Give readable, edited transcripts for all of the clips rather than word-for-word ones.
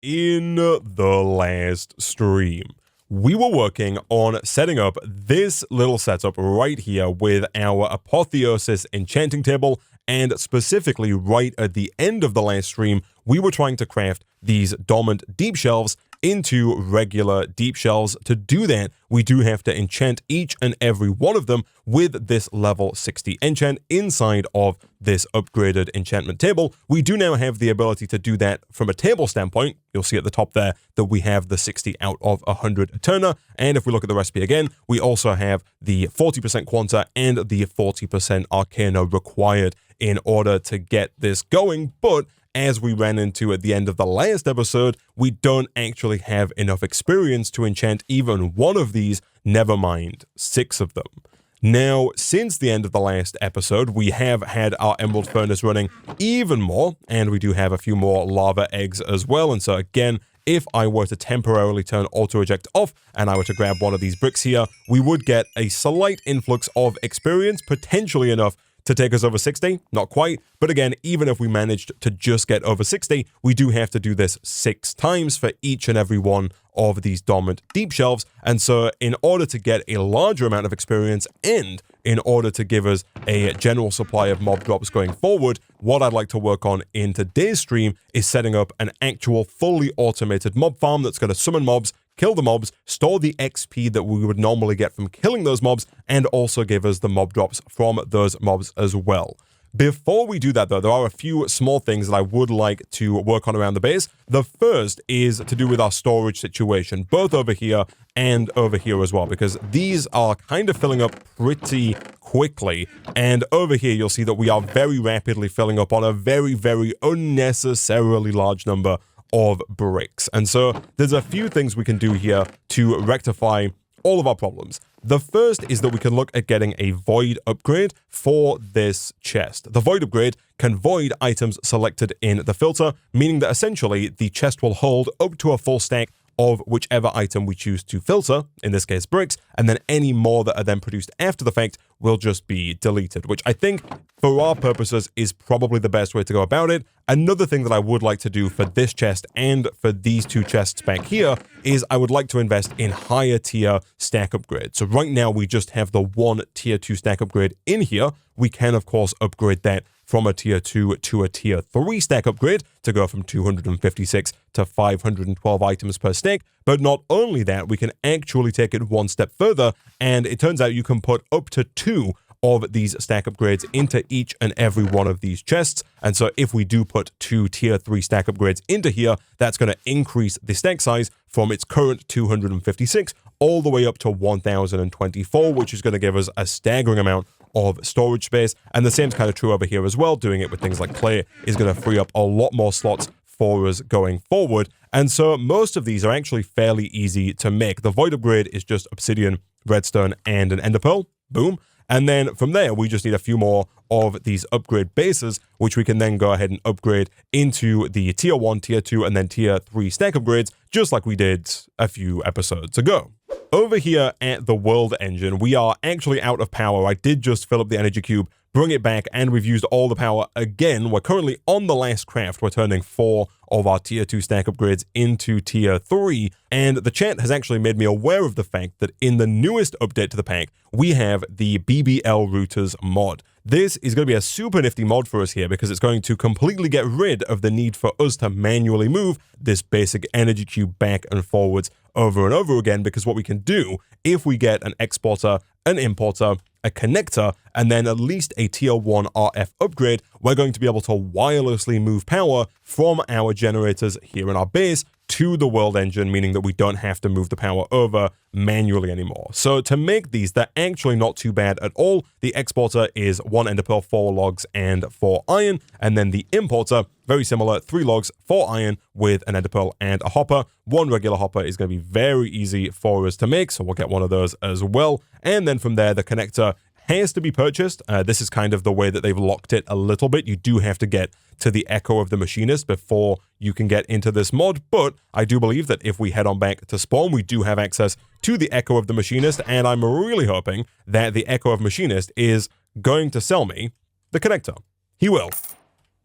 In the last stream, we were working on setting up this little setup right here with our Apotheosis enchanting table, and specifically right at the end of the last stream, we were trying to craft these dormant deep shelves into regular deep shelves. To do that, we do have to enchant each and every one of them with this level 60 enchant inside of this upgraded enchantment table. We do now have the ability to do that from a table standpoint. You'll see at the top there that we have the 60 out of 100 Eterna, and if we look at the recipe again, we also have the 40% Quanta and the 40% Arcana required in order to get this going, but as we ran into at the end of the last episode, we don't actually have enough experience to enchant even one of these, never mind 6 of them. Now, since the end of the last episode, we have had our Emerald Furnace running even more, and we do have a few more lava eggs as well, and so again, if I were to temporarily turn auto-eject off and I were to grab one of these bricks here, we would get a slight influx of experience, potentially enough to take us over 60, not quite, but again, even if we managed to just get over 60, we do have to do this 6 times for each and every one of these dormant deep shelves, and so in order to get a larger amount of experience and in order to give us a general supply of mob drops going forward, what I'd like to work on in today's stream is setting up an actual fully automated mob farm that's going to summon mobs, kill the mobs, store the XP that we would normally get from killing those mobs, and also give us the mob drops from those mobs as well. Before we do that though, there are a few small things that I would like to work on around the base. The first is to do with our storage situation, both over here and over here as well, because these are kind of filling up pretty quickly. And over here, you'll see that we are very rapidly filling up on a very, very unnecessarily large number of bricks. And so there's a few things we can do here to rectify all of our problems. The first is that we can look at getting a void upgrade for this chest. The void upgrade can void items selected in the filter, meaning that essentially the chest will hold up to a full stack of whichever item we choose to filter, in this case bricks, and then any more that are then produced after the fact will just be deleted, which I think for our purposes is probably the best way to go about it. Another thing that I would like to do for this chest and for these 2 chests back here is I would like to invest in higher tier stack upgrades. So right now we just have the 1 tier 2 stack upgrade in here. We can of course upgrade that from a tier 2 to a tier 3 stack upgrade to go from 256 to 512 items per stack. But not only that, we can actually take it one step further, and it turns out you can put up to 2 of these stack upgrades into each and every one of these chests. And so if we do put 2 tier 3 stack upgrades into here, that's going to increase the stack size from its current 256 all the way up to 1024, which is going to give us a staggering amount of storage space. And the same is kind of true over here as well. Doing it with things like clay is going to free up a lot more slots for us going forward. And so most of these are actually fairly easy to make. The void upgrade is just obsidian, redstone, and an ender pearl. Boom. And then from there, we just need a few more of these upgrade bases, which we can then go ahead and upgrade into the tier 1, tier 2, and then tier 3 stack upgrades, just like we did a few episodes ago. Over here at the world engine, we are actually out of power. I did just fill up the energy cube, bring it back, and we've used all the power again. We're currently on the last craft. We're turning 4 of our tier 2 stack upgrades into tier 3, and the chat has actually made me aware of the fact that in the newest update to the pack, we have the BBL routers mod. This is going to be a super nifty mod for us here because it's going to completely get rid of the need for us to manually move this basic energy cube back and forwards over and over again, because what we can do if we get an exporter, an importer, a connector, and then at least a tier 1 RF upgrade, we're going to be able to wirelessly move power from our generators here in our base to the world engine, meaning that we don't have to move the power over manually anymore. So to make these, they're actually not too bad at all. The exporter is 1 ender pearl, 4 logs, and 4 iron, and then the importer, very similar, 3 logs, 4 iron with an ender pearl and a hopper. 1 regular hopper is going to be very easy for us to make, so we'll get one of those as well. And then from there, the connector has to be purchased. This is kind of the way that they've locked it a little bit. You do have to get to the Echo of the Machinist before you can get into this mod, but I do believe that if we head on back to spawn, we do have access to the Echo of the Machinist, and I'm really hoping that the Echo of Machinist is going to sell me the connector. He will.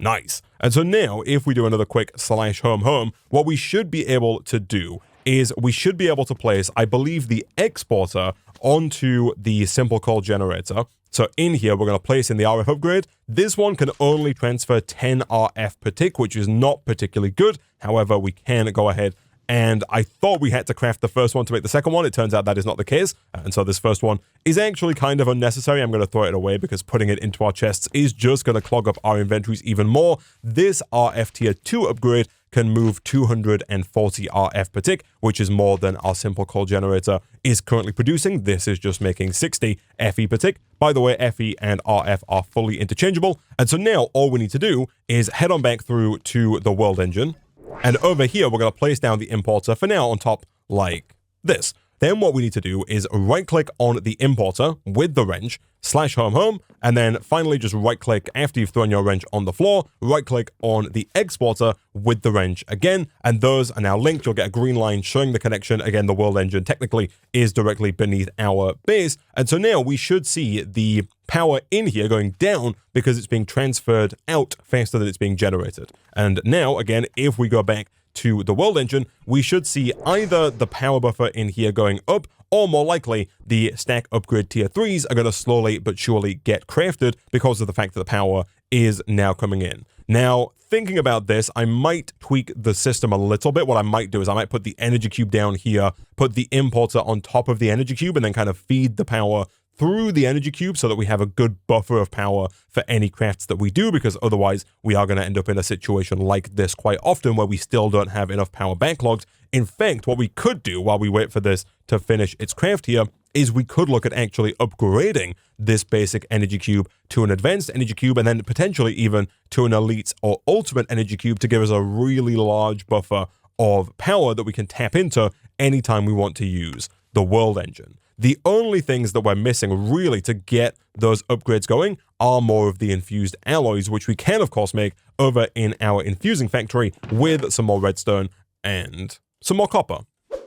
Nice. And so now, if we do another quick /home, what we should be able to do is we should be able to place, I believe, the exporter onto the simple call generator. So in here, we're going to place in the RF upgrade. This one can only transfer 10 RF per tick, which is not particularly good. However, we can go ahead and I thought we had to craft the first one to make the second one. It turns out that is not the case. And so this first one is actually kind of unnecessary. I'm going to throw it away because putting it into our chests is just going to clog up our inventories even more. This RF tier 2 upgrade can move 240 RF per tick, which is more than our simple call generator is currently producing. This is just making 60 FE per tick. By the way, FE and RF are fully interchangeable. And so now all we need to do is head on back through to the world engine. And over here, we're going to place down the importer for now on top like this. Then what we need to do is right-click on the importer with the wrench, /home, and then finally just right-click after you've thrown your wrench on the floor, right-click on the exporter with the wrench again, and those are now linked. You'll get a green line showing the connection. Again, the world engine technically is directly beneath our base, and so now we should see the power in here going down because it's being transferred out faster than it's being generated. And now, again, if we go back to the world engine, we should see either the power buffer in here going up, or more likely, the stack upgrade tier 3s are going to slowly but surely get crafted because of the fact that the power is now coming in. Now, thinking about this, I might tweak the system a little bit. What I might do is I might put the energy cube down here, put the importer on top of the energy cube, and then kind of feed the power through the energy cube so that we have a good buffer of power for any crafts that we do, because otherwise we are going to end up in a situation like this quite often where we still don't have enough power backlogged. In fact, what we could do while we wait for this to finish its craft here is we could look at actually upgrading this basic energy cube to an advanced energy cube and then potentially even to an elite or ultimate energy cube to give us a really large buffer of power that we can tap into anytime we want to use the world engine. The only things that we're missing really to get those upgrades going are more of the infused alloys, which we can of course make over in our infusing factory with some more redstone and some more copper.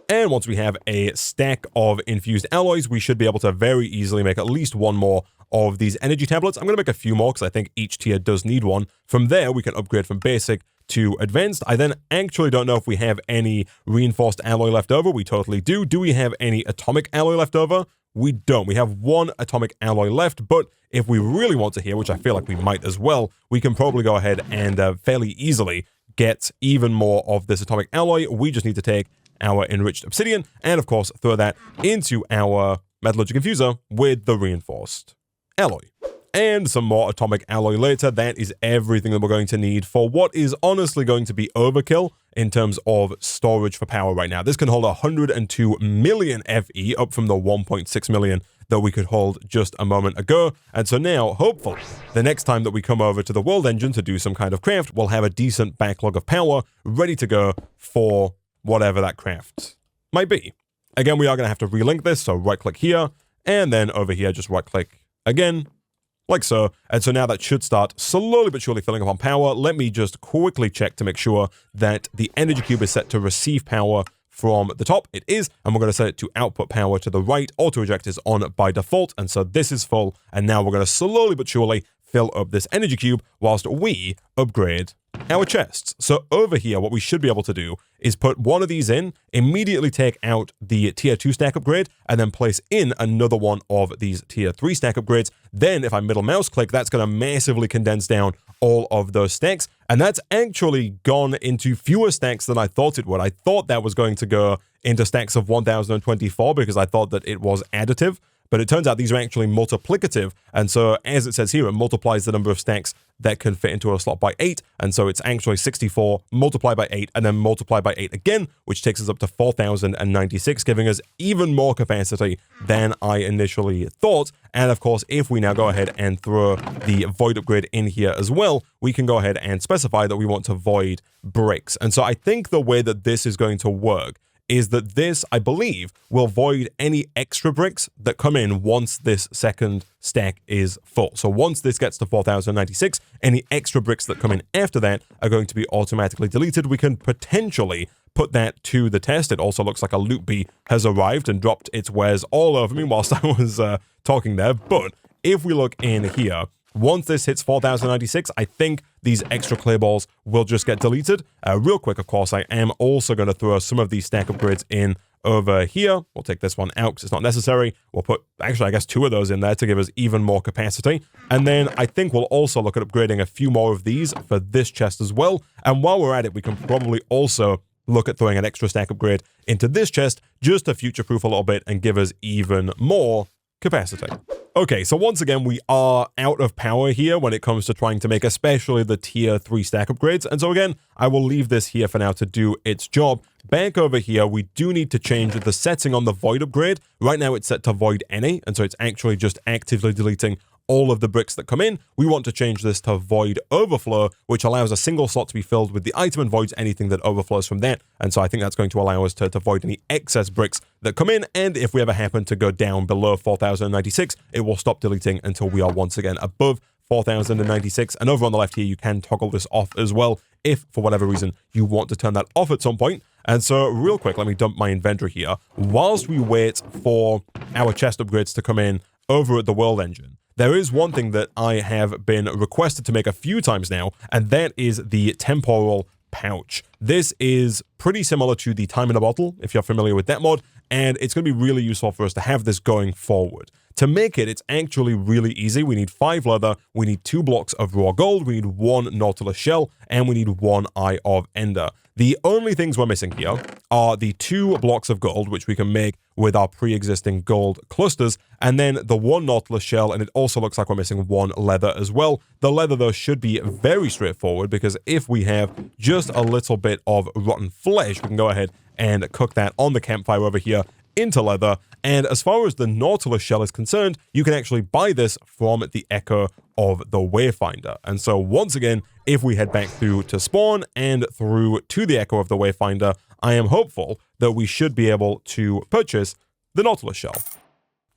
And once we have a stack of infused alloys, we should be able to very easily make at least one more of these energy tablets. I'm going to make a few more because I think each tier does need one. From there, we can upgrade from basic to advanced. I then actually don't know if we have any reinforced alloy left over. We totally do. Do we have any atomic alloy left over? We don't. We have one atomic alloy left, but if we really want to here, which I feel like we might as well, we can probably go ahead and fairly easily get even more of this atomic alloy. We just need to take our enriched obsidian and of course throw that into our metallurgic infuser with the reinforced alloy. And some more atomic alloy later. That is everything that we're going to need for what is honestly going to be overkill in terms of storage for power right now. This can hold 102 million FE, up from the 1.6 million that we could hold just a moment ago. And so now, hopefully, the next time that we come over to the world engine to do some kind of craft, we'll have a decent backlog of power ready to go for whatever that craft might be. Again, we are going to have to relink this, so right-click here, and then over here, just right-click again, like so. And so now that should start slowly but surely filling up on power. Let me just quickly check to make sure that the energy cube is set to receive power from the top. It is, and we're going to set it to output power to the right. Auto eject is on by default, and so this is full. And now we're going to slowly but surely fill up this energy cube whilst we upgrade our chests. So over here, what we should be able to do is put one of these in, immediately take out the tier 2 stack upgrade, and then place in another one of these tier 3 stack upgrades. Then if I middle mouse click, that's going to massively condense down all of those stacks. And that's actually gone into fewer stacks than I thought it would. I thought that was going to go into stacks of 1024 because I thought that it was additive. But it turns out these are actually multiplicative. And so as it says here, it multiplies the number of stacks that can fit into a slot by 8. And so it's actually 64 multiplied by 8 and then multiplied by 8 again, which takes us up to 4096, giving us even more capacity than I initially thought. And of course, if we now go ahead and throw the void upgrade in here as well, we can go ahead and specify that we want to void bricks. And so I think the way that this is going to work is that this, I believe, will void any extra bricks that come in once this second stack is full. So once this gets to 4096, any extra bricks that come in after that are going to be automatically deleted. We can potentially put that to the test. It also looks like a loot bee has arrived and dropped its wares all over me whilst I was talking there. But if we look in here, Once this hits 4096, I think these extra clay balls will just get deleted. Real quick, of course, I am also going to throw some of these stack upgrades in over here. We'll take this one out because it's not necessary. We'll put, actually, I guess 2 of those in there to give us even more capacity. And then I think we'll also look at upgrading a few more of these for this chest as well. And while we're at it, we can probably also look at throwing an extra stack upgrade into this chest just to future-proof a little bit and give us even more capacity. Okay, so once again, we are out of power here when it comes to trying to make especially the tier 3 stack upgrades. And so again, I will leave this here for now to do its job. Back over here, we do need to change the setting on the void upgrade. Right now it's set to void any, and so it's actually just actively deleting all of the bricks that come in. We want to change this to void overflow, which allows a single slot to be filled with the item and voids anything that overflows from that. And so I think that's going to allow us to void any excess bricks that come in. And if we ever happen to go down below 4096, it will stop deleting until we are once again above 4096. And over on the left here, you can toggle this off as well if for whatever reason you want to turn that off at some point. And so real quick, let me dump my inventory here. Whilst we wait for our chest upgrades to come in over at the world engine, there is one thing that I have been requested to make a few times now, and that is the temporal pouch. This is pretty similar to the time in a bottle, if you're familiar with that mod, and it's going to be really useful for us to have this going forward. To make it, it's actually really easy. We need 5 leather, we need 2 blocks of raw gold, we need 1 Nautilus shell, and we need 1 Eye of Ender. The only things we're missing here are the 2 blocks of gold, which we can make with our pre-existing gold clusters, and then the 1 Nautilus shell, and it also looks like we're missing 1 leather as well. The leather, though, should be very straightforward, because if we have just a little bit of rotten flesh, we can go ahead and cook that on the campfire over here into leather. And as far as the Nautilus shell is concerned, you can actually buy this from the Echo of the Wayfinder. And so once again, if we head back through to spawn and through to the Echo of the Wayfinder, I am hopeful that we should be able to purchase the Nautilus shell.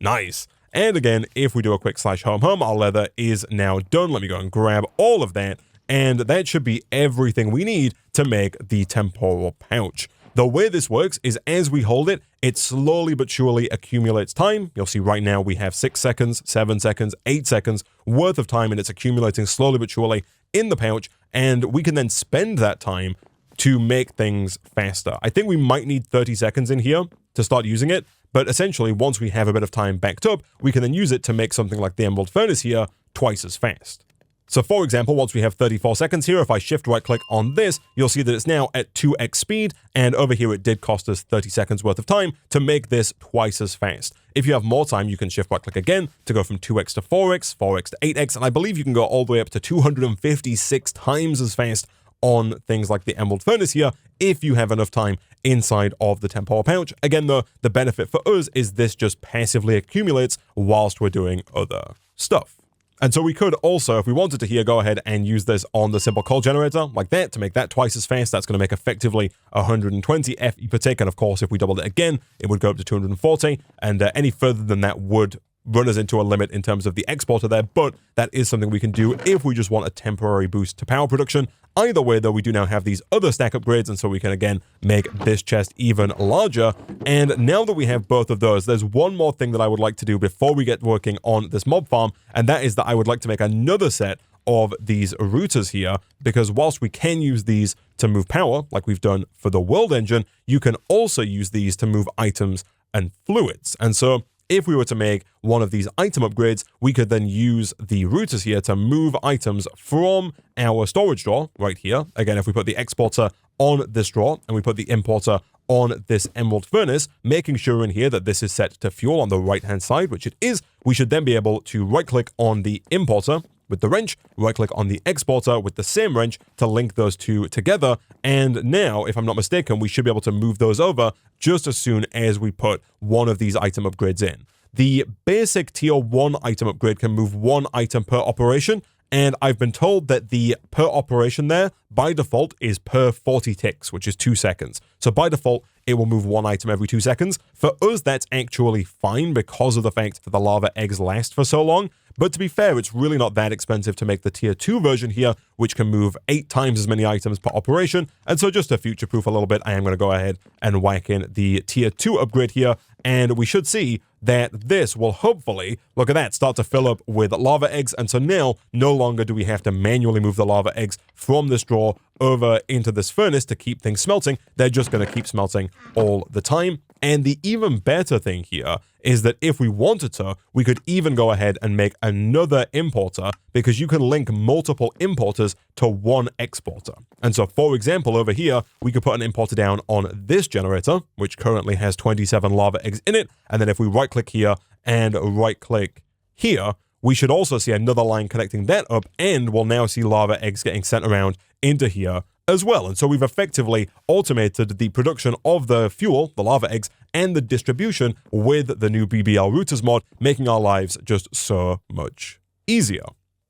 Nice. And again, if we do a quick /home, our leather is now done. Let me go and grab all of that. And that should be everything we need to make the temporal pouch. The way this works is as we hold it, it slowly but surely accumulates time. You'll see right now we have 6 seconds, 7 seconds, 8 seconds worth of time, and it's accumulating slowly but surely in the pouch, and we can then spend that time to make things faster. I think we might need 30 seconds in here to start using it, but essentially once we have a bit of time backed up, we can then use it to make something like the Emerald Furnace here twice as fast. So for example, once we have 34 seconds here, if I shift right click on this, you'll see that it's now at 2x speed, and over here it did cost us 30 seconds worth of time to make this twice as fast. If you have more time, you can shift right click again to go from 2x to 4x, 4x to 8x, and I believe you can go all the way up to 256 times as fast on things like the Emerald Furnace here, if you have enough time inside of the temporal pouch. Again though, the benefit for us is this just passively accumulates whilst we're doing other stuff. And so we could also, if we wanted to here, go ahead and use this on the simple coal generator like that to make that twice as fast. That's going to make effectively 120 FE per tick. And of course, if we doubled it again, it would go up to 240. And any further than that would run us into a limit in terms of the exporter there. But that is something we can do if we just want a temporary boost to power production. Either way, though, we do now have these other stack upgrades, and so we can, again, make this chest even larger. And now that we have both of those, there's one more thing that I would like to do before we get working on this mob farm, and that is that I would like to make another set of these routers here, because whilst we can use these to move power, like we've done for the world engine, you can also use these to move items and fluids. And so if we were to make one of these item upgrades, we could then use the routers here to move items from our storage drawer right here. Again, if we put the exporter on this drawer and we put the importer on this Emerald Furnace, making sure in here that this is set to fuel on the right-hand side, which it is, we should then be able to right-click on the importer with the wrench, right-click on the exporter with the same wrench to link those two together. And now, if I'm not mistaken, we should be able to move those over just as soon as we put one of these item upgrades in. The basic tier 1 item upgrade can move 1 item per operation, and I've been told that the per operation there, by default, is per 40 ticks, which is 2 seconds. So by default, it will move one item every 2 seconds. For us, that's actually fine because of the fact that the lava eggs last for so long. But to be fair, it's really not that expensive to make the tier 2 version here, which can move 8 times as many items per operation. And so just to future-proof a little bit, I am going to go ahead and whack in the tier 2 upgrade here. And we should see that this will hopefully, look at that, start to fill up with lava eggs. And so now, no longer do we have to manually move the lava eggs from this drawer over into this furnace to keep things smelting. They're just going to keep smelting all the time. And the even better thing here is that if we wanted to, we could even go ahead and make another importer, because you can link multiple importers to one exporter. And so, for example, over here, we could put an importer down on this generator, which currently has 27 lava eggs in it. And then if we right-click here and right-click here, we should also see another line connecting that up, and we'll now see lava eggs getting sent around into here as well. And so we've effectively automated the production of the fuel, the lava eggs, and the distribution with the new BBL routers mod, making our lives just so much easier.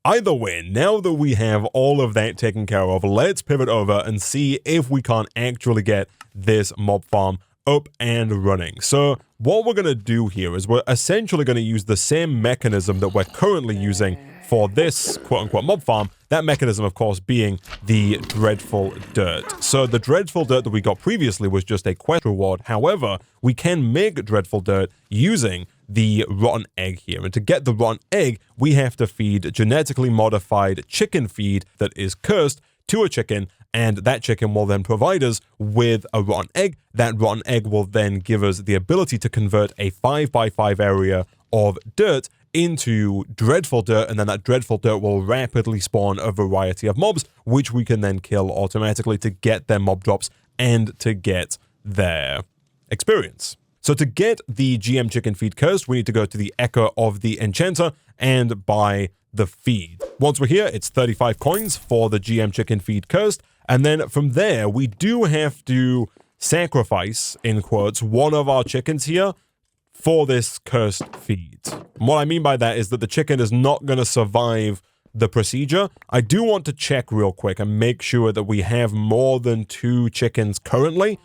Either way, now that we have all of that taken care of, let's pivot over and see if we can't actually get this mob farm up and running. So what we're going to do here is we're essentially going to use the same mechanism that we're currently using for this quote-unquote mob farm. That mechanism, of course, being the Dreadful Dirt. So the Dreadful Dirt that we got previously was just a quest reward. However, we can make Dreadful Dirt using the rotten egg here. And to get the rotten egg, we have to feed genetically modified chicken feed that is cursed to a chicken, and that chicken will then provide us with a rotten egg. That rotten egg will then give us the ability to convert a 5x5 area of dirt into Dreadful Dirt, and then that Dreadful Dirt will rapidly spawn a variety of mobs, which we can then kill automatically to get their mob drops and to get their experience. So to get the GM chicken feed cursed, we need to go to the Echo of the Enchanter and buy the feed. Once we're here, it's 35 coins for the GM chicken feed cursed, and then from there, we do have to sacrifice, in quotes, one of our chickens here for this cursed feed. And what I mean by that is that the chicken is not going to survive the procedure. I do want to check real quick and make sure that we have more than 2 chickens currently.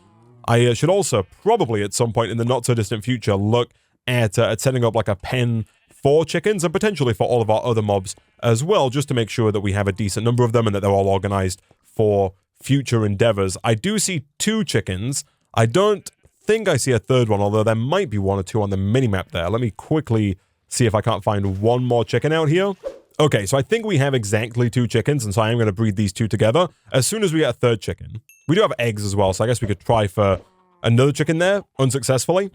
I should also probably at some point in the not so distant future look at setting up like a pen for chickens and potentially for all of our other mobs as well, just to make sure that we have a decent number of them and that they're all organized for future endeavors. I do see 2 chickens. I don't think I see a third one, although there might be 1 or 2 on the minimap there. Let me quickly see if I can't find 1 more chicken out here. Okay, so I think we have exactly 2 chickens, and so I am going to breed these 2 together. As soon as we get a third chicken, we do have eggs as well, so I guess we could try for another chicken there, unsuccessfully.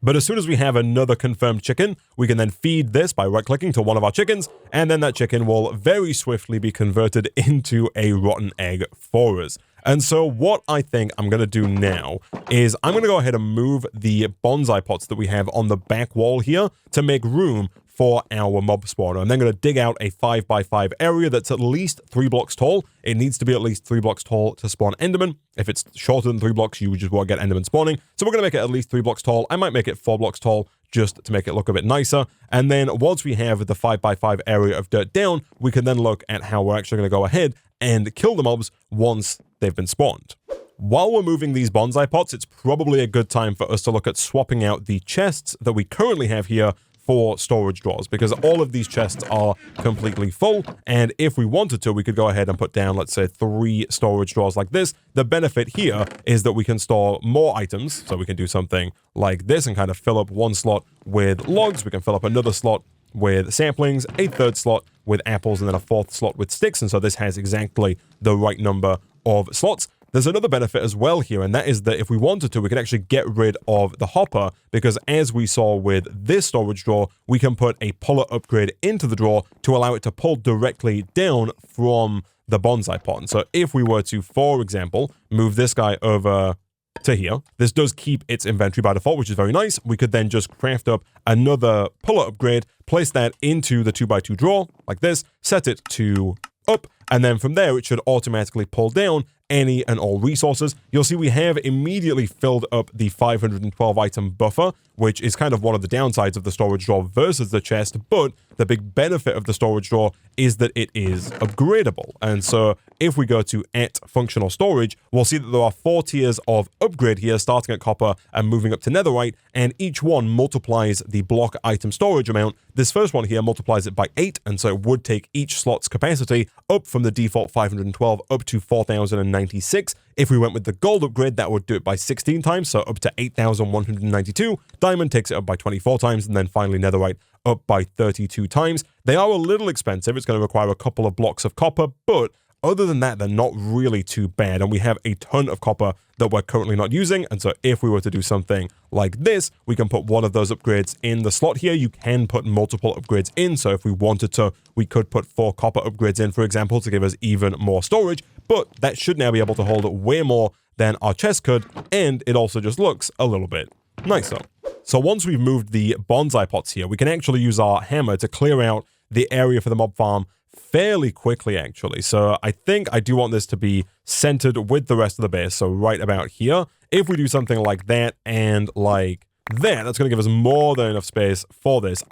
But as soon as we have another confirmed chicken, we can then feed this by right-clicking to one of our chickens, and then that chicken will very swiftly be converted into a rotten egg for us. And so what I think I'm going to do now is I'm going to go ahead and move the bonsai pots that we have on the back wall here to make room for our mob spawner. I'm then going to dig out a 5x5 area that's at least 3 blocks tall. It needs to be at least 3 blocks tall to spawn Enderman. If it's shorter than 3 blocks, you just won't get Enderman spawning. So we're going to make it at least 3 blocks tall. I might make it 4 blocks tall just to make it look a bit nicer. And then once we have the 5x5 area of dirt down, we can then look at how we're actually going to go ahead and kill the mobs once they've been spawned. While we're moving these bonsai pots, it's probably a good time for us to look at swapping out the chests that we currently have here for storage drawers, because all of these chests are completely full, and if we wanted to, we could go ahead and put down, let's say, 3 storage drawers like this. The benefit here is that we can store more items, so we can do something like this and kind of fill up 1 slot with logs, we can fill up another slot with saplings, a 3rd slot with apples, and then a 4th slot with sticks, and so this has exactly the right number of slots. There's another benefit as well here, and that is that if we wanted to, we could actually get rid of the hopper, because as we saw with this storage drawer, we can put a puller upgrade into the drawer to allow it to pull directly down from the bonsai pot. And so if we were to, for example, move this guy over to here, this does keep its inventory by default, which is very nice. We could then just craft up another puller upgrade, place that into the 2x2 drawer like this, set it to up, and then from there it should automatically pull down any and all resources. You'll see we have immediately filled up the 512 item buffer, which is kind of one of the downsides of the storage drawer versus the chest, but the big benefit of the storage drawer is that it is upgradable. And so if we go to functional storage, we'll see that there are 4 tiers of upgrade here, starting at copper and moving up to netherite, and each one multiplies the block item storage amount. This first one here multiplies it by 8, and so it would take each slot's capacity up from the default 512 up to 4,096. If we went with the gold upgrade, that would do it by 16 times, so up to 8,192. Diamond takes it up by 24 times, and then finally netherite up by 32 times. They are a little expensive. It's going to require a couple of blocks of copper, but other than that, they're not really too bad, and we have a ton of copper that we're currently not using, and so if we were to do something like this, we can put one of those upgrades in the slot here. You can put multiple upgrades in, so if we wanted to, we could put 4 copper upgrades in, for example, to give us even more storage, but that should now be able to hold way more than our chest could, and it also just looks a little bit nicer. So once we've moved the bonsai pots here, we can actually use our hammer to clear out the area for the mob farm fairly quickly, actually. So I think I do want this to be centered with the rest of the base, so right about here. If we do something like that and like that, that's going to give us more than enough space for this.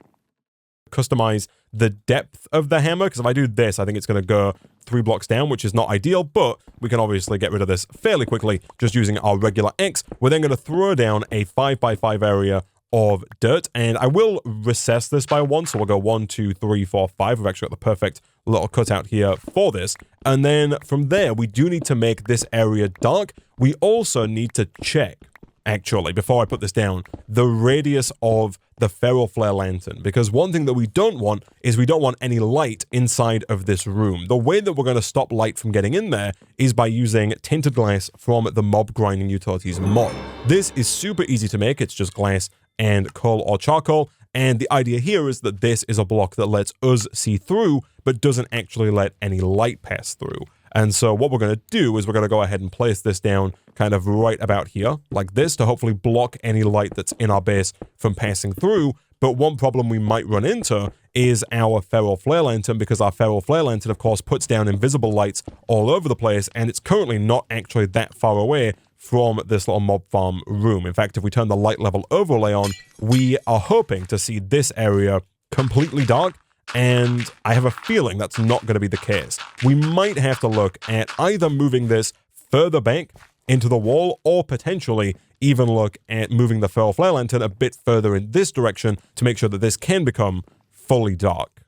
Customize the depth of the hammer, because if I do this, I think it's going to go 3 blocks down, which is not ideal, but we can obviously get rid of this fairly quickly just using our regular X. We're then going to throw down a 5x5 area of dirt, and I will recess this by 1, so we'll go 1, 2, 3, 4, 5. We've actually got the perfect little cutout here for this, and then from there we do need to make this area dark. We also need to check, actually, before I put this down, the radius of the feral flare lantern, because one thing that we don't want is we don't want any light inside of this room. The way that we're going to stop light from getting in there is by using tinted glass from the mob grinding utilities mod. This is super easy to make. It's just glass and coal or charcoal, and the idea here is that this is a block that lets us see through but doesn't actually let any light pass through. And so what we're going to do is we're going to go ahead and place this down kind of right about here like this to hopefully block any light that's in our base from passing through. But one problem we might run into is our feral flare lantern, because our feral flare lantern, of course, puts down invisible lights all over the place, and it's currently not actually that far away from this little mob farm room. In fact, if we turn the light level overlay on, we are hoping to see this area completely dark, and I have a feeling that's not going to be the case. We might have to look at either moving this further back into the wall, or potentially even look at moving the feral flare lantern a bit further in this direction to make sure that this can become fully dark.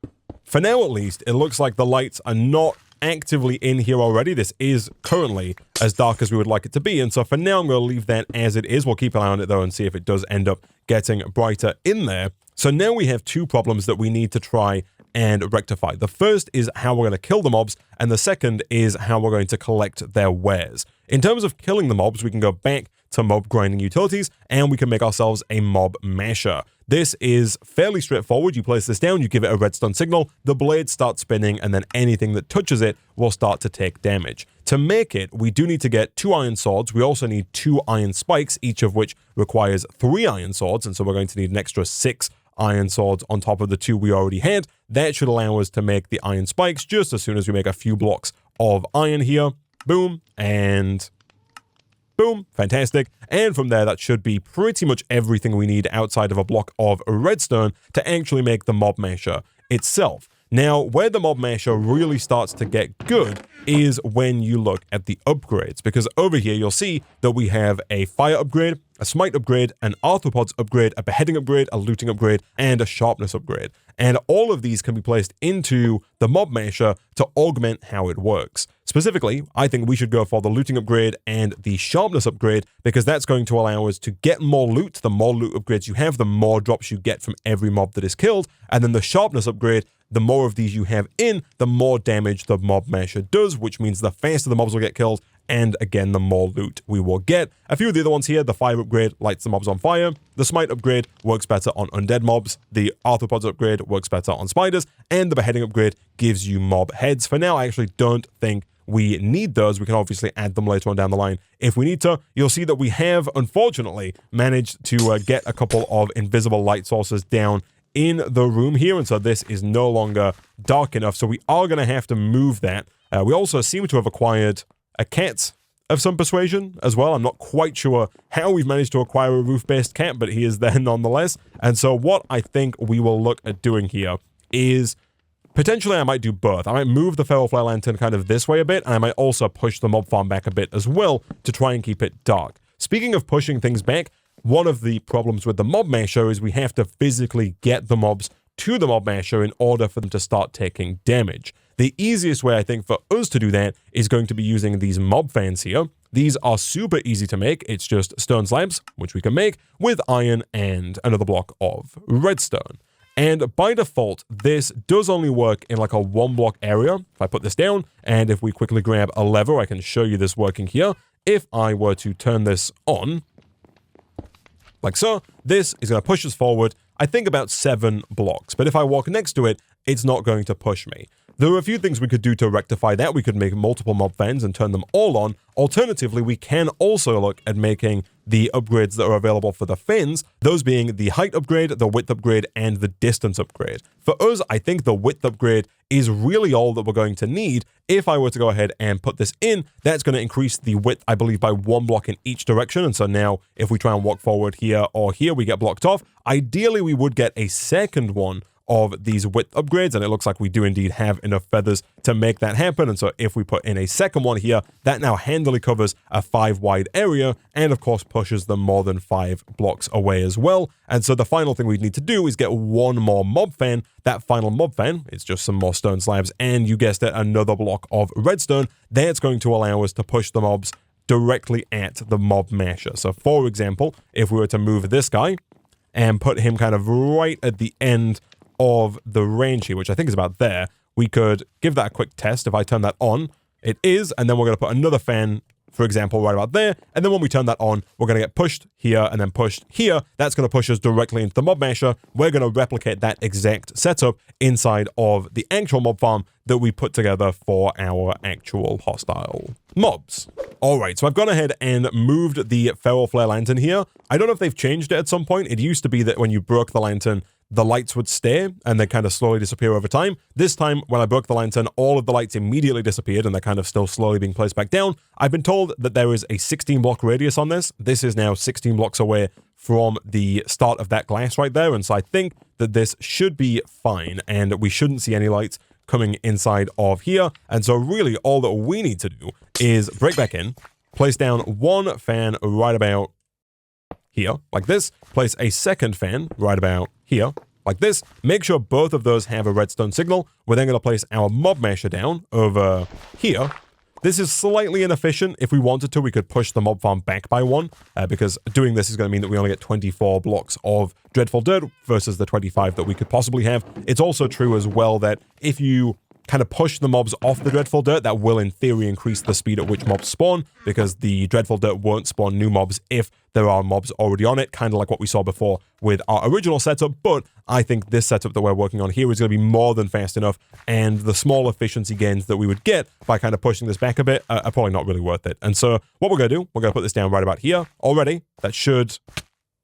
For now, at least, it looks like the lights are not actively in here already. This is currently as dark as we would like it to be, and so for now I'm going to leave that as it is. We'll keep an eye on it though and see if it does end up getting brighter in there. So now we have 2 problems that we need to try and rectify. The first is how we're going to kill the mobs, and the second is how we're going to collect their wares. In terms of killing the mobs, we can go back to mob grinding utilities, and we can make ourselves a mob masher. This is fairly straightforward. You place this down, you give it a redstone signal, the blade starts spinning, and then anything that touches it will start to take damage. To make it, we do need to get 2 iron swords. We also need 2 iron spikes, each of which requires 3 iron swords, and so we're going to need an extra 6 iron swords on top of the 2 we already had. That should allow us to make the iron spikes just as soon as we make a few blocks of iron here. Boom, and boom, fantastic. And from there, that should be pretty much everything we need outside of a block of redstone to actually make the mob masher itself. Now, where the mob masher really starts to get good is when you look at the upgrades, because over here you'll see that we have a fire upgrade, a smite upgrade, an arthropods upgrade, a beheading upgrade, a looting upgrade, and a sharpness upgrade. And all of these can be placed into the mob masher to augment how it works. Specifically, I think we should go for the looting upgrade and the sharpness upgrade, because that's going to allow us to get more loot. The more loot upgrades you have, the more drops you get from every mob that is killed. And then the sharpness upgrade, the more of these you have in, the more damage the mob masher does, which means the faster the mobs will get killed, and again, the more loot we will get. A few of the other ones here, the fire upgrade lights the mobs on fire, the smite upgrade works better on undead mobs, the arthropods upgrade works better on spiders, and the beheading upgrade gives you mob heads. For now, I actually don't think we need those. We can obviously add them later on down the line if we need to. You'll see that we have, unfortunately, managed to get a couple of invisible light sources down in the room here, and so this is no longer dark enough, so we are going to have to move that. We also seem to have acquired a cat of some persuasion as well. I'm not quite sure how we've managed to acquire a roof-based cat, but he is there nonetheless. And so what I think we will look at doing here is potentially I might do both. I might move the Feral Flare Lantern kind of this way a bit, and I might also push the mob farm back a bit as well to try and keep it dark. Speaking of pushing things back, one of the problems with the Mob Masher is we have to physically get the mobs to the Mob Masher in order for them to start taking damage. The easiest way, I think, for us to do that is going to be using these mob fans here. These are super easy to make. It's just stone slabs, which we can make with iron and another block of redstone. And by default, this does only work in like a 1-block area. If I put this down, and if we quickly grab a lever, I can show you this working here. If I were to turn this on, like so, this is going to push us forward, I think about 7 blocks. But if I walk next to it, it's not going to push me. There are a few things we could do to rectify that. We could make multiple mob fans and turn them all on. Alternatively, we can also look at making the upgrades that are available for the fins, those being the height upgrade, the width upgrade, and the distance upgrade. For us, I think the width upgrade is really all that we're going to need. If I were to go ahead and put this in, that's going to increase the width, I believe, by 1 block in each direction. And so now, if we try and walk forward here or here, we get blocked off. Ideally, we would get a second one of these width upgrades, and it looks like we do indeed have enough feathers to make that happen. And so if we put in a second one here, that now handily covers a 5-wide area, and of course pushes them more than 5 blocks away as well. And so the final thing we need to do is get 1 more mob fan. That final mob fan is just some more stone slabs, and you guessed it, another block of redstone. That's going to allow us to push the mobs directly at the mob masher. So for example, if we were to move this guy and put him kind of right at the end of the range here, which I think is about there, we could give that a quick test. If I turn that on, it is, and then we're going to put another fan, for example, right about there, and then when we turn that on, we're going to get pushed here and then pushed here. That's going to push us directly into the mob masher. We're going to replicate that exact setup inside of the actual mob farm that we put together for our actual hostile mobs. All right, so I've gone ahead and moved the Feral Flare Lantern here. I don't know if they've changed it at some point. It used to be that when you broke the lantern, the lights would stay and they kind of slowly disappear over time. This time, when I broke the lantern, all of the lights immediately disappeared and they're kind of still slowly being placed back down. I've been told that there is a 16-block radius on this. This is now 16 blocks away from the start of that glass right there. And so I think that this should be fine and we shouldn't see any lights coming inside of here. And so really all that we need to do is break back in, place down 1 fan right about here, like this, place a second fan right about here, like this. Make sure both of those have a redstone signal. We're then going to place our mob masher down over here. This is slightly inefficient. If we wanted to, we could push the mob farm back by 1, because doing this is going to mean that we only get 24 blocks of dreadful dirt versus the 25 that we could possibly have. It's also true as well that if you kind of push the mobs off the dreadful dirt, that will in theory increase the speed at which mobs spawn, because the dreadful dirt won't spawn new mobs if there are mobs already on it, kind of like what we saw before with our original setup. But I think this setup that we're working on here is going to be more than fast enough, and the small efficiency gains that we would get by kind of pushing this back a bit are probably not really worth it. And so what we're going to do, we're going to put this down right about here already. That should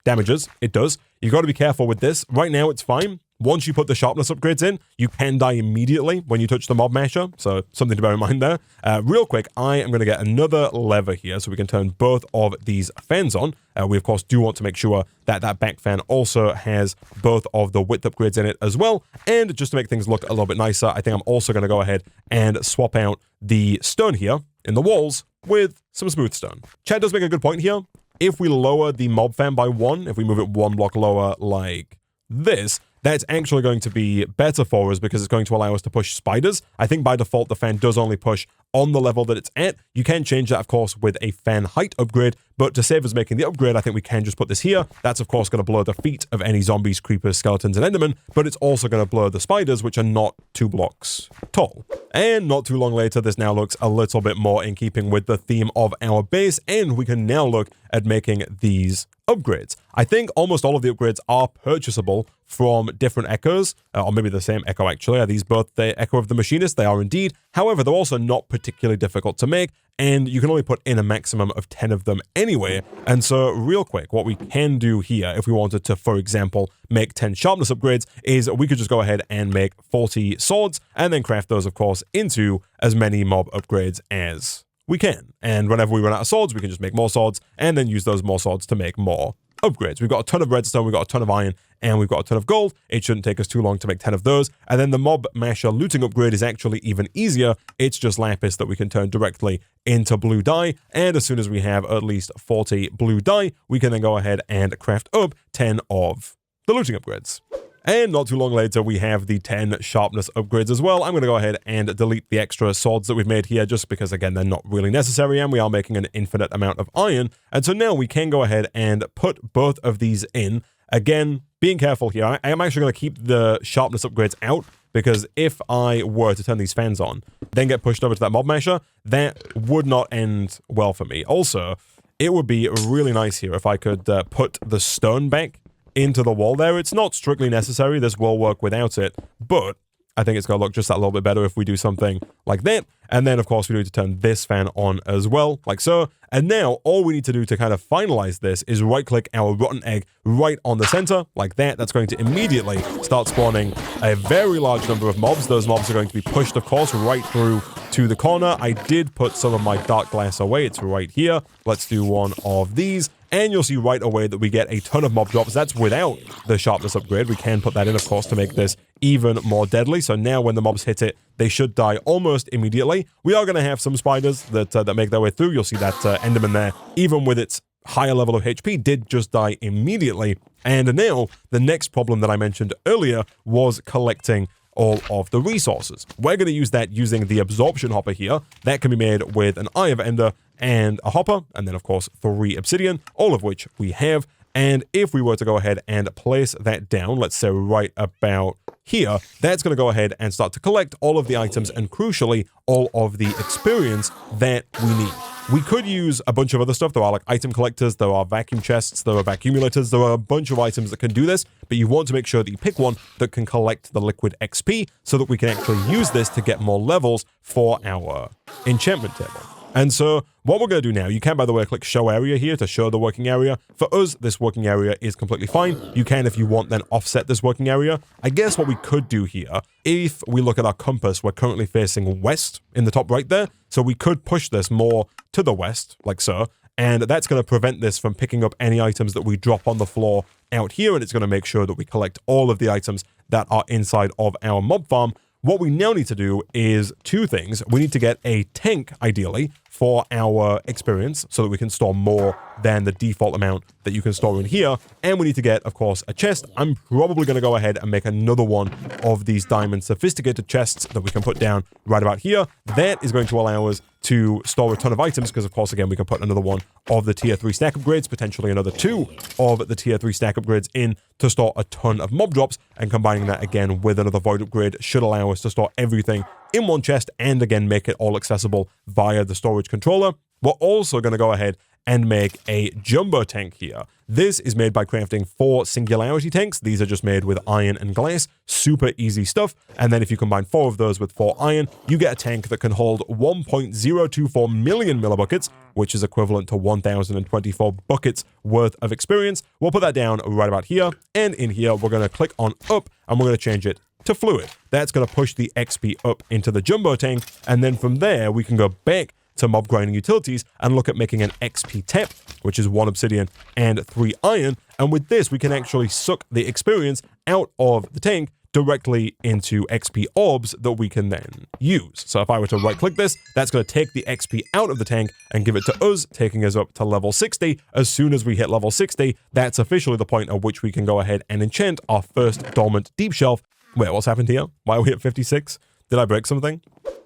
damage us. It does. You've got to be careful with this. Right now it's fine. Once you put the sharpness upgrades in, you can die immediately when you touch the mob masher, so something to bear in mind there. Real quick, I am going to get another lever here so we can turn both of these fans on. We, of course, do want to make sure that that back fan also has both of the width upgrades in it as well. And just to make things look a little bit nicer, I think I'm also going to go ahead and swap out the stone here in the walls with some smooth stone. Chad does make a good point here. If we lower the mob fan by 1, if we move it 1 block lower like this, that's actually going to be better for us because it's going to allow us to push spiders. I think by default, the fan does only push on the level that it's at. You can change that, of course, with a fan height upgrade, but to save us making the upgrade, I think we can just put this here. That's, of course, going to blur the feet of any zombies, creepers, skeletons, and endermen, but it's also going to blur the spiders, which are not 2 blocks tall. And not too long later, this now looks a little bit more in keeping with the theme of our base, and we can now look at making these upgrades. I think almost all of the upgrades are purchasable from different echoes, or maybe the same echo actually. Are these both the echo of the machinist? They are indeed. However, they're also not particularly difficult to make, and you can only put in a maximum of 10 of them anyway. And so real quick, what we can do here, if we wanted to, for example, make 10 sharpness upgrades, is we could just go ahead and make 40 swords, and then craft those, of course, into as many mob upgrades as we can. And whenever we run out of swords, we can just make more swords and then use those more swords to make more upgrades. We've got a ton of redstone, we've got a ton of iron, and we've got a ton of gold. It shouldn't take us too long to make 10 of those. And then the mob masher looting upgrade is actually even easier. It's just lapis that we can turn directly into blue dye. And as soon as we have at least 40 blue dye, we can then go ahead and craft up 10 of the looting upgrades. And not too long later, we have the 10 sharpness upgrades as well. I'm going to go ahead and delete the extra swords that we've made here just because, again, they're not really necessary and we are making an infinite amount of iron. And so now we can go ahead and put both of these in. Again, being careful here. I am actually going to keep the sharpness upgrades out because if I were to turn these fans on, then get pushed over to that mob masher, that would not end well for me. Also, it would be really nice here if I could put the stone back into the wall there. It's not strictly necessary. This will work without it, but I think it's going to look just that little bit better if we do something like that. And then, of course, we need to turn this fan on as well, like so. And now all we need to do to kind of finalize this is right-click our rotten egg right on the center, like that. That's going to immediately start spawning a very large number of mobs. Those mobs are going to be pushed, of course, right through to the corner. I did put some of my dark glass away. It's right here. Let's do one of these. And you'll see right away that we get a ton of mob drops. That's without the sharpness upgrade. We can put that in, of course, to make this even more deadly. So now when the mobs hit it, they should die almost immediately. We are going to have some spiders that make their way through. You'll see that Enderman there, even with its higher level of HP, did just die immediately. And now the next problem that I mentioned earlier was collecting all of the resources. We're going to use that using the absorption hopper here. That can be made with an Eye of Ender and a hopper, and then of course 3 obsidian, all of which we have. And if we were to go ahead and place that down, let's say right about here, that's going to go ahead and start to collect all of the items and crucially all of the experience that we need. We could use a bunch of other stuff. There are like item collectors, there are vacuum chests, there are vacuumulators, there are a bunch of items that can do this, but you want to make sure that you pick one that can collect the liquid XP so that we can actually use this to get more levels for our enchantment table. And so what we're going to do now, you can, by the way, click show area here to show the working area. For us, this working area is completely fine. You can, if you want, then offset this working area. I guess what we could do here, if we look at our compass, we're currently facing west in the top right there. So we could push this more to the west, like so. And that's going to prevent this from picking up any items that we drop on the floor out here. And it's going to make sure that we collect all of the items that are inside of our mob farm. What we now need to do is 2 things. We need to get a tank, ideally, for our experience so that we can store more than the default amount that you can store in here. And we need to get, of course, a chest. I'm probably going to go ahead and make another one of these diamond sophisticated chests that we can put down right about here. That is going to allow us to store a ton of items because, of course, again, we can put another one of the tier 3 stack upgrades, potentially another 2 of the tier 3 stack upgrades in to store a ton of mob drops, and combining that again with another void upgrade should allow us to store everything in one chest and again make it all accessible via the storage controller. We're also going to go ahead and make a jumbo tank here. This is made by crafting 4 singularity tanks. These are just made with iron and glass. Super easy stuff. And then if you combine 4 of those with 4 iron, you get a tank that can hold 1.024 million millibuckets, which is equivalent to 1,024 buckets worth of experience. We'll put that down right about here. And in here, we're going to click on up and we're going to change it to fluid. That's going to push the XP up into the jumbo tank. And then from there, we can go back to mob grinding utilities and look at making an XP tap, which is 1 obsidian and 3 iron. And with this, we can actually suck the experience out of the tank directly into XP orbs that we can then use. So if I were to right click this, that's going to take the XP out of the tank and give it to us, taking us up to level 60. As soon as we hit level 60, that's officially the point at which we can go ahead and enchant our first dormant deep shelf. Wait, what's happened here? Why are we at 56? Did I break something?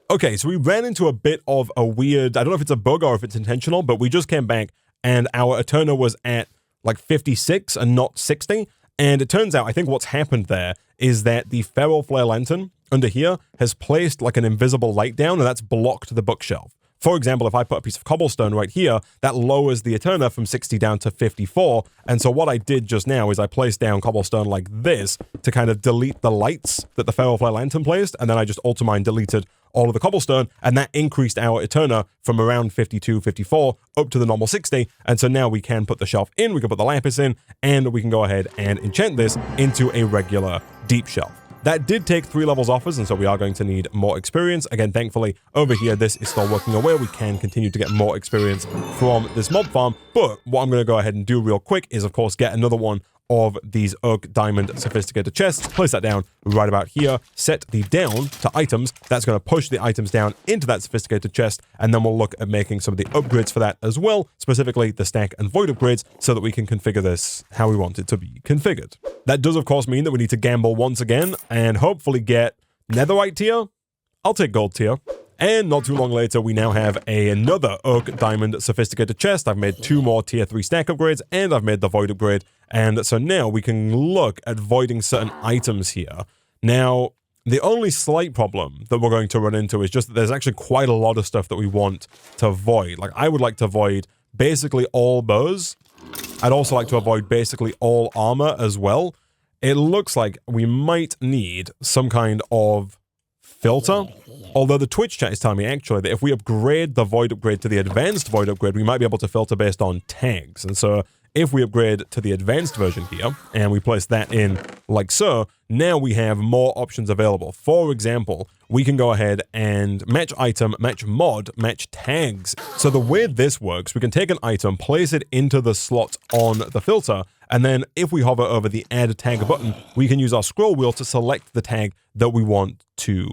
Okay, so we ran into a bit of a weird, I don't know if it's a bug or if it's intentional, but we just came back and our Eterna was at like 56 and not 60. And it turns out, I think what's happened there is that the Feral Flare Lantern under here has placed like an invisible light down and that's blocked the bookshelf. For example, if I put a piece of cobblestone right here, that lowers the Eterna from 60 down to 54. And so what I did just now is I placed down cobblestone like this to kind of delete the lights that the Feral Flare Lantern placed. And then I just ultimine deleted all of the cobblestone, and that increased our Eterna from around 52, 54 up to the normal 60. And so now we can put the shelf in, we can put the lapis in, and we can go ahead and enchant this into a regular deep shelf. That did take 3 levels off us, and so we are going to need more experience. Again, thankfully, over here, this is still working away. We can continue to get more experience from this mob farm, but what I'm going to go ahead and do real quick is, of course, get another one of these oak diamond sophisticated chests, place that down right about here, set the down to items. That's going to push the items down into that sophisticated chest, and then we'll look at making some of the upgrades for that as well, specifically the stack and void upgrades, so that we can configure this how we want it to be configured. That does, of course, mean that we need to gamble once again and hopefully get netherite tier. I'll take gold tier. And not too long later, we now have another oak diamond sophisticated chest. I've made 2 more tier 3 stack upgrades, and I've made the void upgrade. And so now we can look at voiding certain items here. Now, the only slight problem that we're going to run into is just that there's actually quite a lot of stuff that we want to void. Like, I would like to void basically all bows. I'd also like to avoid basically all armor as well. It looks like we might need some kind of filter. Although the Twitch chat is telling me actually that if we upgrade the void upgrade to the advanced void upgrade, we might be able to filter based on tags. And so if we upgrade to the advanced version here and we place that in like so, now we have more options available. For example, we can go ahead and match item, match mod, match tags. So the way this works, we can take an item, place it into the slot on the filter, and then if we hover over the add tag button, we can use our scroll wheel to select the tag that we want to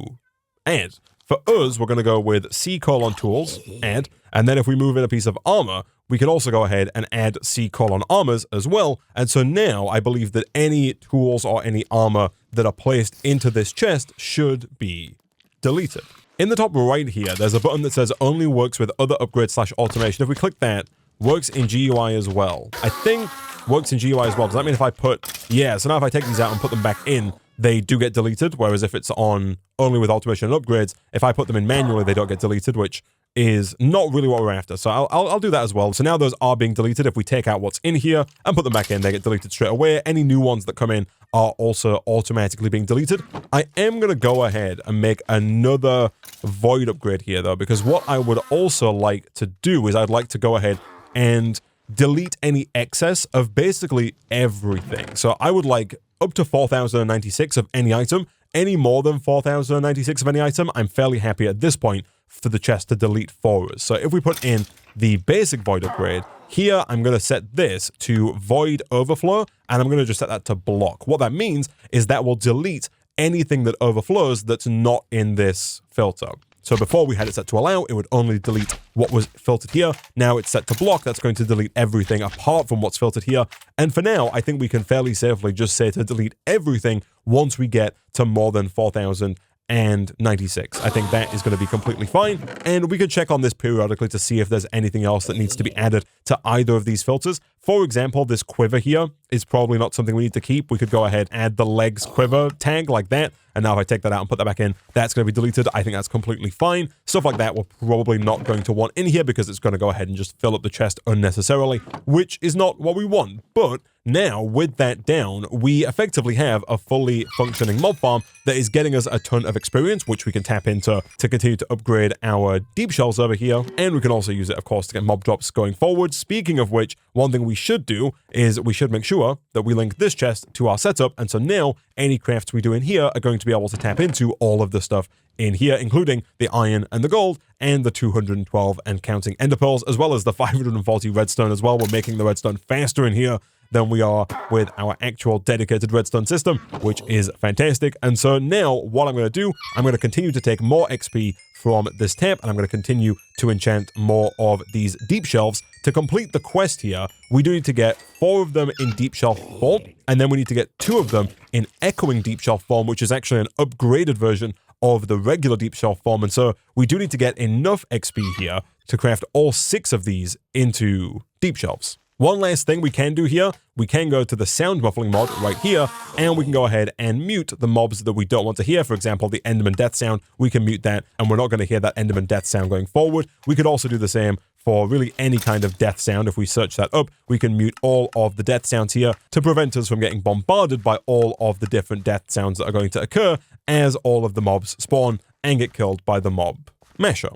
add. For us, we're going to go with C::tools, add, and then if we move in a piece of armor, we can also go ahead and add C::armors as well. And so now I believe that any tools or any armor that are placed into this chest should be deleted. In the top right here, there's a button that says only works with other upgrade/automation. If we click that, works in GUI as well. I think works in GUI as well. Does that mean if I so now if I take these out and put them back in, they do get deleted, whereas if it's on only with automation and upgrades, if I put them in manually, they don't get deleted, which is not really what we're after. So I'll do that as well. So now those are being deleted. If we take out what's in here and put them back in, they get deleted straight away. Any new ones that come in are also automatically being deleted. I am going to go ahead and make another void upgrade here, though, because what I would also like to do is I'd like to go ahead and delete any excess of basically everything. So I would like up to 4,096 of any item. Any more than 4,096 of any item, I'm fairly happy at this point for the chest to delete for us. So if we put in the basic void upgrade, here I'm going to set this to void overflow, and I'm going to just set that to block. What that means is that will delete anything that overflows that's not in this filter. So before we had it set to allow, it would only delete what was filtered here. Now it's set to block. That's going to delete everything apart from what's filtered here. And for now, I think we can fairly safely just say to delete everything once we get to more than 4,096. I think that is going to be completely fine. And we could check on this periodically to see if there's anything else that needs to be added to either of these filters. For example, this quiver here is probably not something we need to keep. We could go ahead and add the legs quiver tag like that. And now if I take that out and put that back in, that's going to be deleted. I think that's completely fine. Stuff like that we're probably not going to want in here because it's going to go ahead and just fill up the chest unnecessarily, which is not what we want. But now, with that down, we effectively have a fully functioning mob farm that is getting us a ton of experience, which we can tap into to continue to upgrade our deep shells over here. And we can also use it, of course, to get mob drops going forward. Speaking of which, one thing we should do is we should make sure that we link this chest to our setup. And so now any crafts we do in here are going to be able to tap into all of the stuff in here, including the iron and the gold and the 212 and counting ender pearls, as well as the 540 redstone as well. We're making the redstone faster in here than we are with our actual dedicated redstone system, which is fantastic. And so now what I'm going to do, I'm going to continue to take more XP from this tab, and I'm going to continue to enchant more of these deep shelves. To complete the quest here, we do need to get 4 of them in deep shelf form, and then we need to get 2 of them in echoing deep shelf form, which is actually an upgraded version of the regular deep shelf form. And so we do need to get enough XP here to craft all 6 of these into deep shelves. One last thing we can do here, we can go to the sound muffling mod right here, and we can go ahead and mute the mobs that we don't want to hear. For example, the Enderman death sound, we can mute that, and we're not going to hear that Enderman death sound going forward. We could also do the same for really any kind of death sound. If we search that up, we can mute all of the death sounds here to prevent us from getting bombarded by all of the different death sounds that are going to occur as all of the mobs spawn and get killed by the mob masher.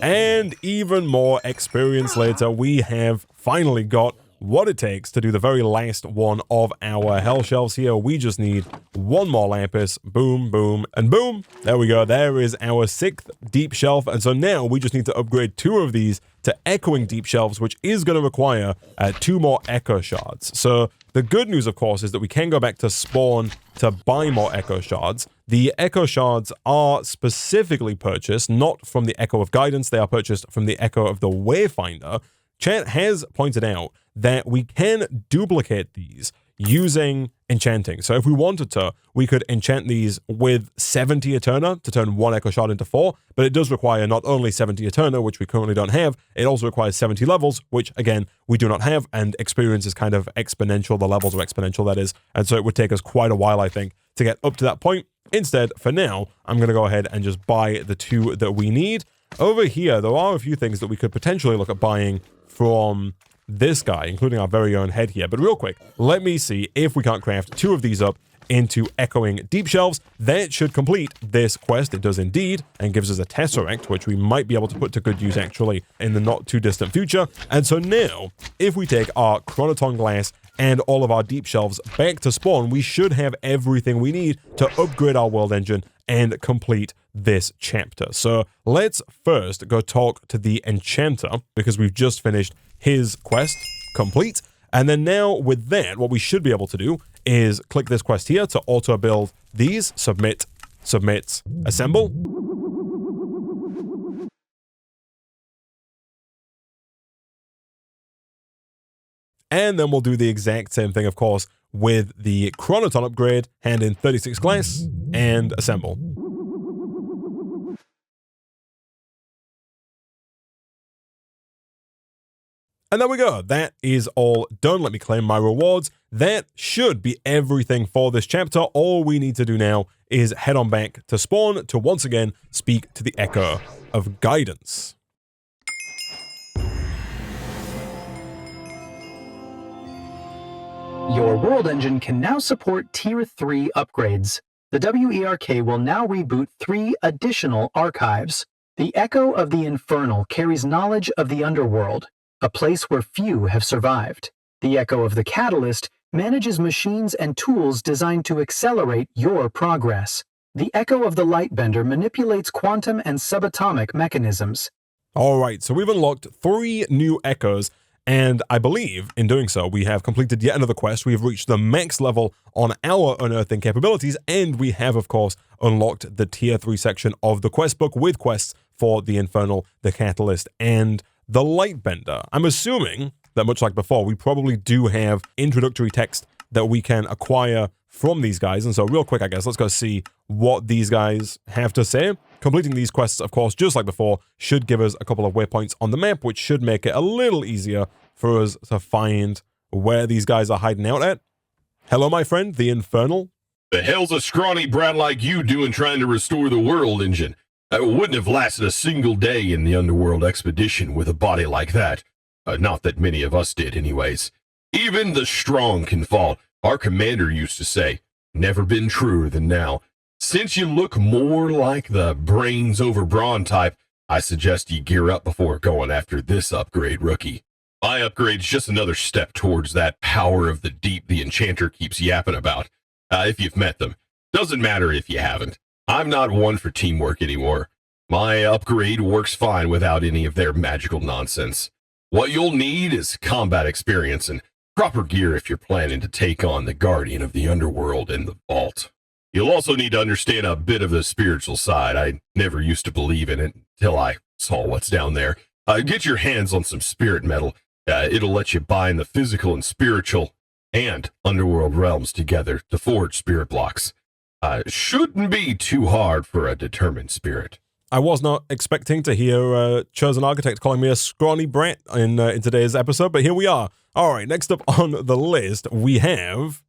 And even more experience later, we have finally got what it takes to do the very last one of our hell shelves here. We just need one more lapis. Boom, boom, and boom. There we go. There is our 6th deep shelf. And so now we just need to upgrade 2 of these to echoing deep shelves, which is going to require 2 more echo shards. So the good news, of course, is that we can go back to spawn to buy more echo shards. The echo shards are specifically purchased, not from the Echo of Guidance. They are purchased from the Echo of the Wayfinder. Chat has pointed out that we can duplicate these using enchanting. So if we wanted to, we could enchant these with 70 Eterna to turn 1 Echo Shard into 4, but it does require not only 70 Eterna, which we currently don't have, it also requires 70 levels, which again, we do not have, and experience is kind of exponential, the levels are exponential, that is, and so it would take us quite a while, I think, to get up to that point. Instead, for now, I'm going to go ahead and just buy the 2 that we need. Over here, there are a few things that we could potentially look at buying from this guy, including our very own head here. But real quick, let me see if we can't craft 2 of these up into echoing deep shelves. That should complete this quest. It does indeed, and gives us a tesseract, which we might be able to put to good use actually in the not too distant future. And so now, if we take our chronoton glass and all of our deep shelves back to spawn, we should have everything we need to upgrade our world engine and complete this chapter. So let's first go talk to the enchanter, because we've just finished his quest complete. And then now with that, what we should be able to do is click this quest here to auto build these, submit, assemble. And then we'll do the exact same thing, of course, with the chronoton upgrade, hand in 36 glass, and assemble. And there we go. That is all done. Let me claim my rewards. That should be everything for this chapter. All we need to do now is head on back to spawn to once again speak to the Echo of Guidance. Your world engine can now support Tier 3 upgrades. The WERK will now reboot 3 additional archives. The Echo of the Infernal carries knowledge of the underworld, a place where few have survived. The Echo of the Catalyst manages machines and tools designed to accelerate your progress. The Echo of the Lightbender manipulates quantum and subatomic mechanisms. All right, so we've unlocked 3 new Echoes, and I believe in doing so, we have completed yet another quest. We have reached the max level on our unearthing capabilities, and we have, of course, unlocked the Tier 3 section of the quest book with quests for the Infernal, the Catalyst, and the Lightbender. I'm assuming that much like before, we probably do have introductory text that we can acquire from these guys. And so real quick, I guess, let's go see what these guys have to say. Completing these quests, of course, just like before, should give us a couple of waypoints on the map, which should make it a little easier for us to find where these guys are hiding out at. Hello, my friend, the Infernal. The hell's a scrawny brat like you doing trying to restore the world engine? I wouldn't have lasted a single day in the underworld expedition with a body like that. Not that many of us did, anyways. Even the strong can fall. Our commander used to say, never been truer than now. Since you look more like the brains over brawn type, I suggest you gear up before going after this upgrade, rookie. My upgrade's just another step towards that power of the deep the enchanter keeps yapping about. If you've met them. Doesn't matter if you haven't. I'm not one for teamwork anymore. My upgrade works fine without any of their magical nonsense. What you'll need is combat experience and proper gear if you're planning to take on the Guardian of the Underworld and the Vault. You'll also need to understand a bit of the spiritual side. I never used to believe in it until I saw what's down there. Get your hands on some spirit metal. It'll let you bind the physical and spiritual and underworld realms together to forge spirit blocks. Shouldn't be too hard for a determined spirit. I was not expecting to hear Chosen Architect calling me a scrawny brat in today's episode, but here we are. All right, next up on the list, we have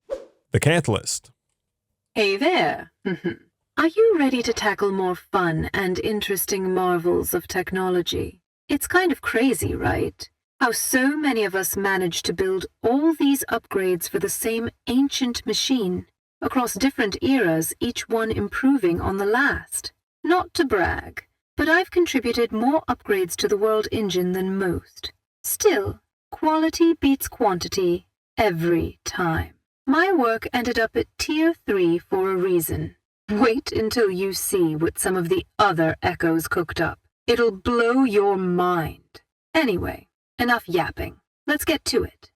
the Catalyst. Hey there. Are you ready to tackle more fun and interesting marvels of technology? It's kind of crazy, right? How so many of us managed to build all these upgrades for the same ancient machine, across different eras, each one improving on the last. Not to brag, but I've contributed more upgrades to the world engine than most. Still, Quality beats quantity every time. My work ended up at Tier 3 for a reason. Wait until you see what some of the other echoes cooked up. It'll blow your mind. Anyway, enough yapping. Let's get to it.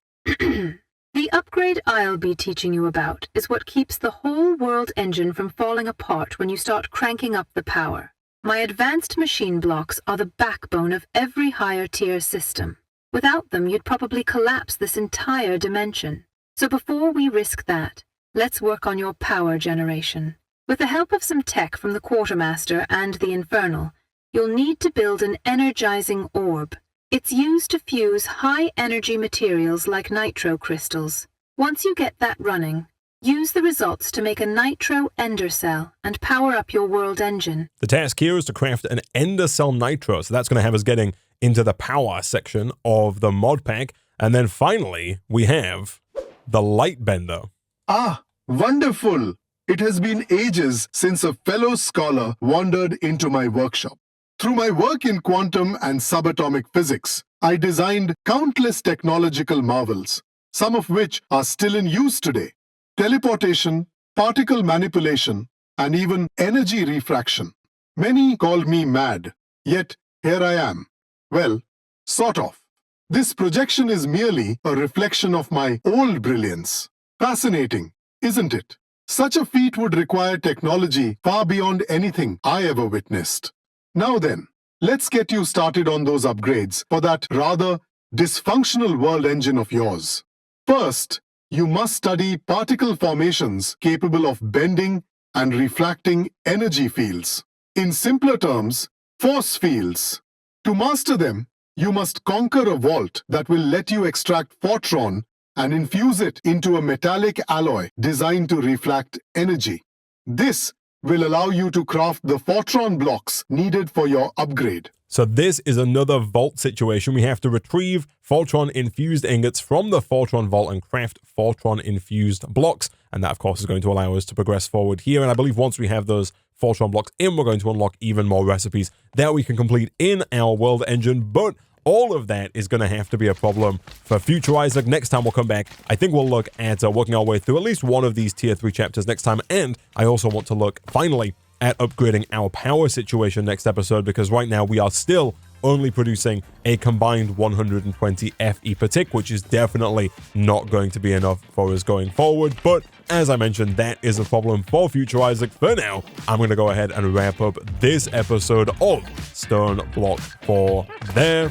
The upgrade I'll be teaching you about is what keeps the whole world engine from falling apart when you start cranking up the power. My advanced machine blocks are the backbone of every higher tier system. Without them, you'd probably collapse this entire dimension. So before we risk that, let's work on your power generation. With the help of some tech from the Quartermaster and the Infernal, you'll need to build an energizing orb. It's used to fuse high-energy materials like nitro crystals. Once you get that running, use the results to make a nitro ender cell and power up your world engine. The task here is to craft an ender cell nitro, so that's going to have us getting into the power section of the mod pack. And then finally, we have the light bender. Ah, wonderful! It has been ages since a fellow scholar wandered into my workshop. Through my work in quantum and subatomic physics, I designed countless technological marvels, some of which are still in use today. Teleportation, particle manipulation, and even energy refraction. Many call me mad, yet here I am. Well, sort of. This projection is merely a reflection of my old brilliance. Fascinating, isn't it? Such a feat would require technology far beyond anything I ever witnessed. Now then, let's get you started on those upgrades for that rather dysfunctional world engine of yours. First, you must study particle formations capable of bending and refracting energy fields. In simpler terms, force fields. To master them, you must conquer a vault that will let you extract Fortron and infuse it into a metallic alloy designed to reflect energy. This will allow you to craft the Fortron blocks needed for your upgrade. So this is another vault situation. We have to retrieve Fortron-infused ingots from the Fortron vault and craft Fortron-infused blocks. And that, of course, is going to allow us to progress forward here. And I believe once we have those Fortron blocks in, we're going to unlock even more recipes that we can complete in our world engine. But all of that is going to have to be a problem for future Isaac. Next time we'll come back, I think we'll look at working our way through at least one of these tier 3 chapters next time. And I also want to look, finally, at upgrading our power situation next episode, because right now we are still only producing a combined 120 FE per tick, which is definitely not going to be enough for us going forward. But as I mentioned, that is a problem for future Isaac. For now, I'm going to go ahead and wrap up this episode of StoneBlock for there.